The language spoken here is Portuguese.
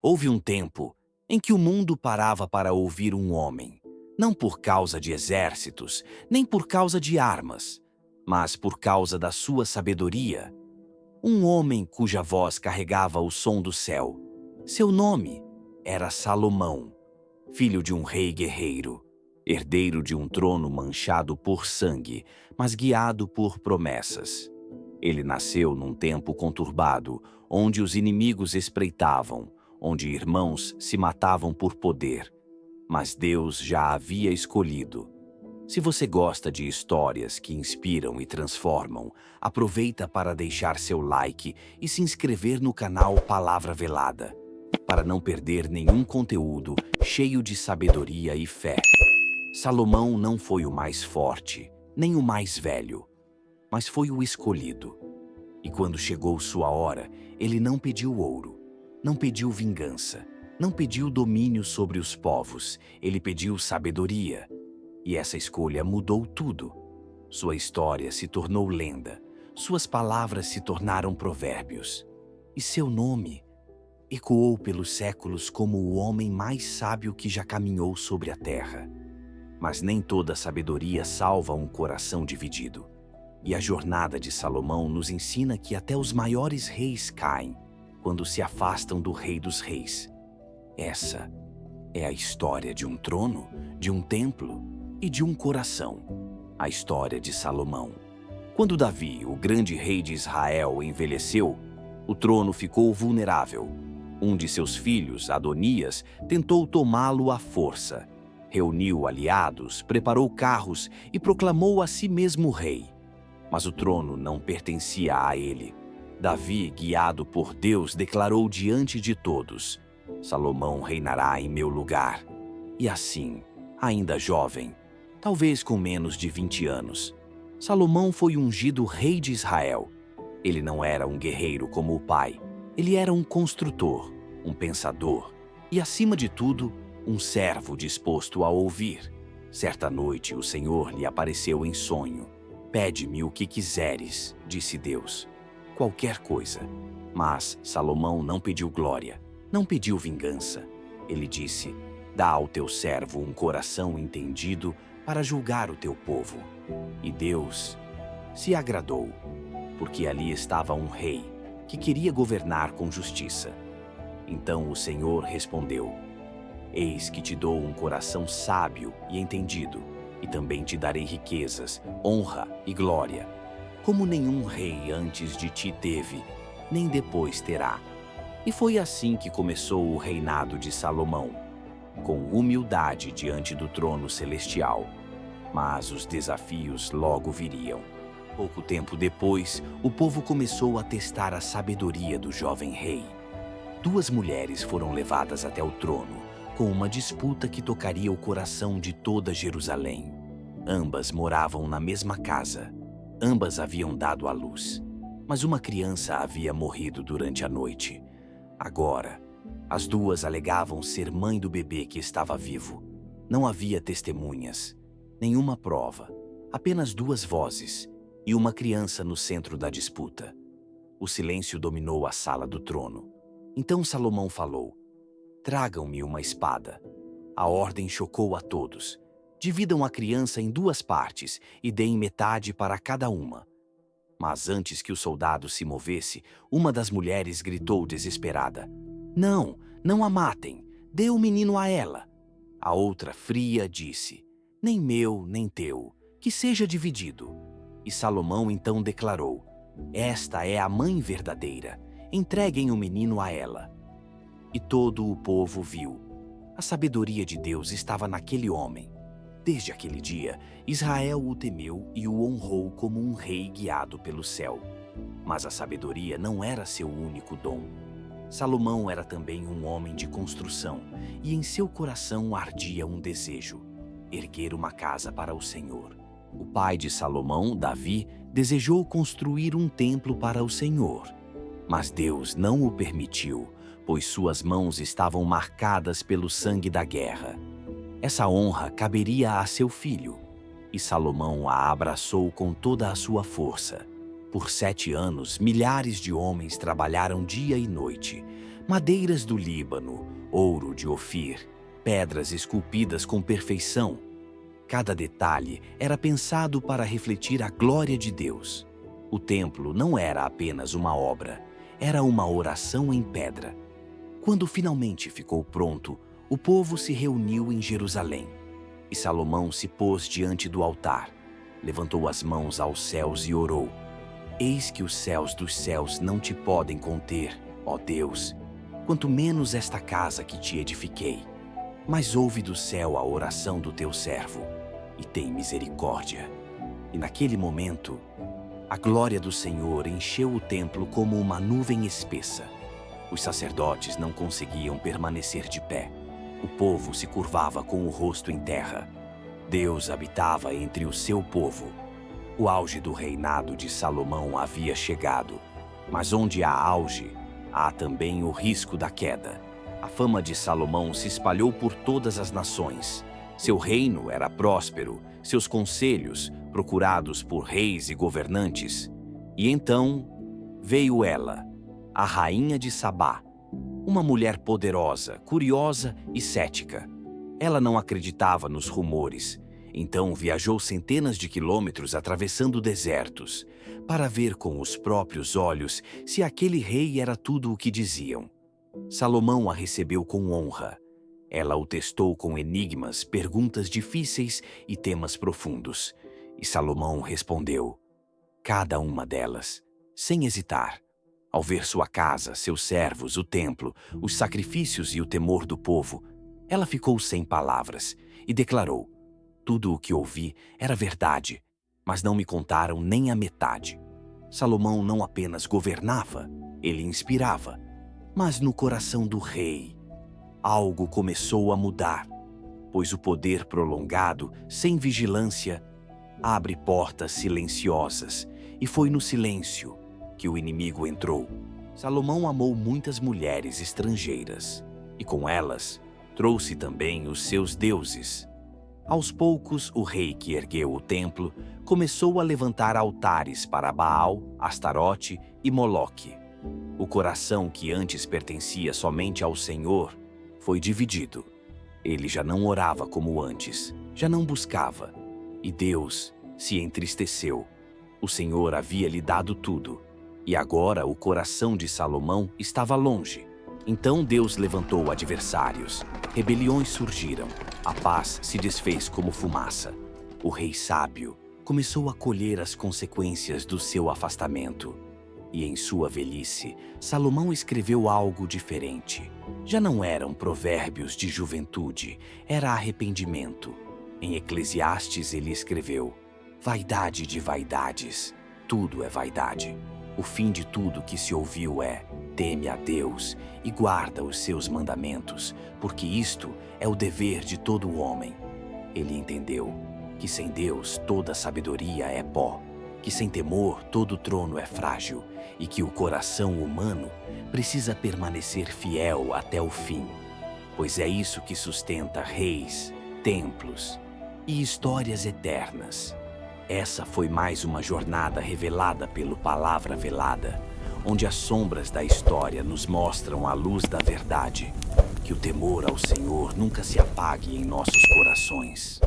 Houve um tempo em que o mundo parava para ouvir um homem, não por causa de exércitos, nem por causa de armas, mas por causa da sua sabedoria. Um homem cuja voz carregava o som do céu. Seu nome era Salomão, filho de um rei guerreiro, herdeiro de um trono manchado por sangue, mas guiado por promessas. Ele nasceu num tempo conturbado, onde os inimigos espreitavam, onde irmãos se matavam por poder. Mas Deus já havia escolhido. Se você gosta de histórias que inspiram e transformam, aproveita para deixar seu like e se inscrever no canal Palavra Velada, para não perder nenhum conteúdo cheio de sabedoria e fé. Salomão não foi o mais forte, nem o mais velho, mas foi o escolhido. E quando chegou sua hora, ele não pediu ouro, não pediu vingança, não pediu domínio sobre os povos, ele pediu sabedoria. E essa escolha mudou tudo. Sua história se tornou lenda, suas palavras se tornaram provérbios. E seu nome ecoou pelos séculos como o homem mais sábio que já caminhou sobre a terra. Mas nem toda sabedoria salva um coração dividido. E a jornada de Salomão nos ensina que até os maiores reis caem quando se afastam do Rei dos Reis. Essa é a história de um trono, de um templo e de um coração. A história de Salomão. Quando Davi, o grande rei de Israel, envelheceu, o trono ficou vulnerável. Um de seus filhos, Adonias, tentou tomá-lo à força. Reuniu aliados, preparou carros e proclamou a si mesmo rei. Mas o trono não pertencia a ele. Davi, guiado por Deus, declarou diante de todos: Salomão reinará em meu lugar. E assim, ainda jovem, talvez com menos de 20 anos, Salomão foi ungido rei de Israel. Ele não era um guerreiro como o pai. Ele era um construtor, um pensador e, acima de tudo, um servo disposto a ouvir. Certa noite, o Senhor lhe apareceu em sonho. Pede-me o que quiseres, disse Deus. Qualquer coisa. Mas Salomão não pediu glória, não pediu vingança. Ele disse: dá ao teu servo um coração entendido para julgar o teu povo. E Deus se agradou, porque ali estava um rei que queria governar com justiça. Então o Senhor respondeu: eis que te dou um coração sábio e entendido, e também te darei riquezas, honra e glória, como nenhum rei antes de ti teve, nem depois terá. E foi assim que começou o reinado de Salomão, com humildade diante do trono celestial. Mas os desafios logo viriam. Pouco tempo depois, o povo começou a testar a sabedoria do jovem rei. Duas mulheres foram levadas até o trono, com uma disputa que tocaria o coração de toda Jerusalém. Ambas moravam na mesma casa. Ambas haviam dado à luz, mas uma criança havia morrido durante a noite. Agora, as duas alegavam ser mãe do bebê que estava vivo. Não havia testemunhas, nenhuma prova, apenas duas vozes e uma criança no centro da disputa. O silêncio dominou a sala do trono. Então Salomão falou: tragam-me uma espada. A ordem chocou a todos. Dividam a criança em duas partes e deem metade para cada uma. Mas antes que o soldado se movesse, uma das mulheres gritou desesperada: não, não a matem, dê o menino a ela. A outra, fria, disse: nem meu, nem teu, que seja dividido. E Salomão então declarou: esta é a mãe verdadeira, entreguem o menino a ela. E todo o povo viu. A sabedoria de Deus estava naquele homem. Desde aquele dia, Israel o temeu e o honrou como um rei guiado pelo céu. Mas a sabedoria não era seu único dom. Salomão era também um homem de construção, e em seu coração ardia um desejo: erguer uma casa para o Senhor. O pai de Salomão, Davi, desejou construir um templo para o Senhor. Mas Deus não o permitiu, pois suas mãos estavam marcadas pelo sangue da guerra. Essa honra caberia a seu filho, e Salomão a abraçou com toda a sua força. Por 7 anos, milhares de homens trabalharam dia e noite, Madeiras do Líbano, ouro de Ofir, pedras esculpidas com perfeição. Cada detalhe era pensado para refletir a glória de Deus. O templo não era apenas uma obra, era uma oração em pedra. Quando finalmente ficou pronto, o povo se reuniu em Jerusalém. E Salomão se pôs diante do altar, levantou as mãos aos céus e orou: Eis que os céus dos céus não te podem conter, ó Deus, quanto menos esta casa que te edifiquei. Mas ouve do céu a oração do teu servo, e tem misericórdia. E naquele momento, a glória do Senhor encheu o templo como uma nuvem espessa. Os sacerdotes não conseguiam permanecer de pé. O povo se curvava com o rosto em terra. Deus habitava entre o seu povo. O auge do reinado de Salomão havia chegado. Mas onde há auge, há também o risco da queda. A fama de Salomão se espalhou por todas as nações. Seu reino era próspero, seus conselhos procurados por reis e governantes. E então veio ela, a rainha de Sabá, uma mulher poderosa, curiosa e cética. Ela não acreditava nos rumores, então viajou centenas de quilômetros atravessando desertos, para ver com os próprios olhos se aquele rei era tudo o que diziam. Salomão a recebeu com honra. Ela o testou com enigmas, perguntas difíceis e temas profundos. E Salomão respondeu cada uma delas, sem hesitar. Ao ver sua casa, seus servos, o templo, os sacrifícios e o temor do povo, ela ficou sem palavras e declarou: tudo o que ouvi era verdade, mas não me contaram nem a metade. Salomão não apenas governava, ele inspirava. Mas no coração do rei, algo começou a mudar, pois o poder prolongado, sem vigilância, abre portas silenciosas, e foi no silêncio que o inimigo entrou. Salomão amou muitas mulheres estrangeiras, e com elas trouxe também os seus deuses. Aos poucos, o rei que ergueu o templo começou a levantar altares para Baal, Astarote e Moloque. O coração que antes pertencia somente ao Senhor foi dividido. Ele já não orava como antes, já não buscava. E Deus se entristeceu. O Senhor havia lhe dado tudo. E agora o coração de Salomão estava longe. Então Deus levantou adversários. Rebeliões surgiram. A paz se desfez como fumaça. O rei sábio começou a colher as consequências do seu afastamento. E em sua velhice, Salomão escreveu algo diferente. Já não eram provérbios de juventude, era arrependimento. Em Eclesiastes ele escreveu: vaidade de vaidades, tudo é vaidade. O fim de tudo que se ouviu é: teme a Deus e guarda os seus mandamentos, porque isto é o dever de todo homem. Ele entendeu que sem Deus toda sabedoria é pó, que sem temor todo trono é frágil e que o coração humano precisa permanecer fiel até o fim, pois é isso que sustenta reis, templos e histórias eternas. Essa foi mais uma jornada revelada pelo Palavra Velada, onde as sombras da história nos mostram a luz da verdade. Que o temor ao Senhor nunca se apague em nossos corações.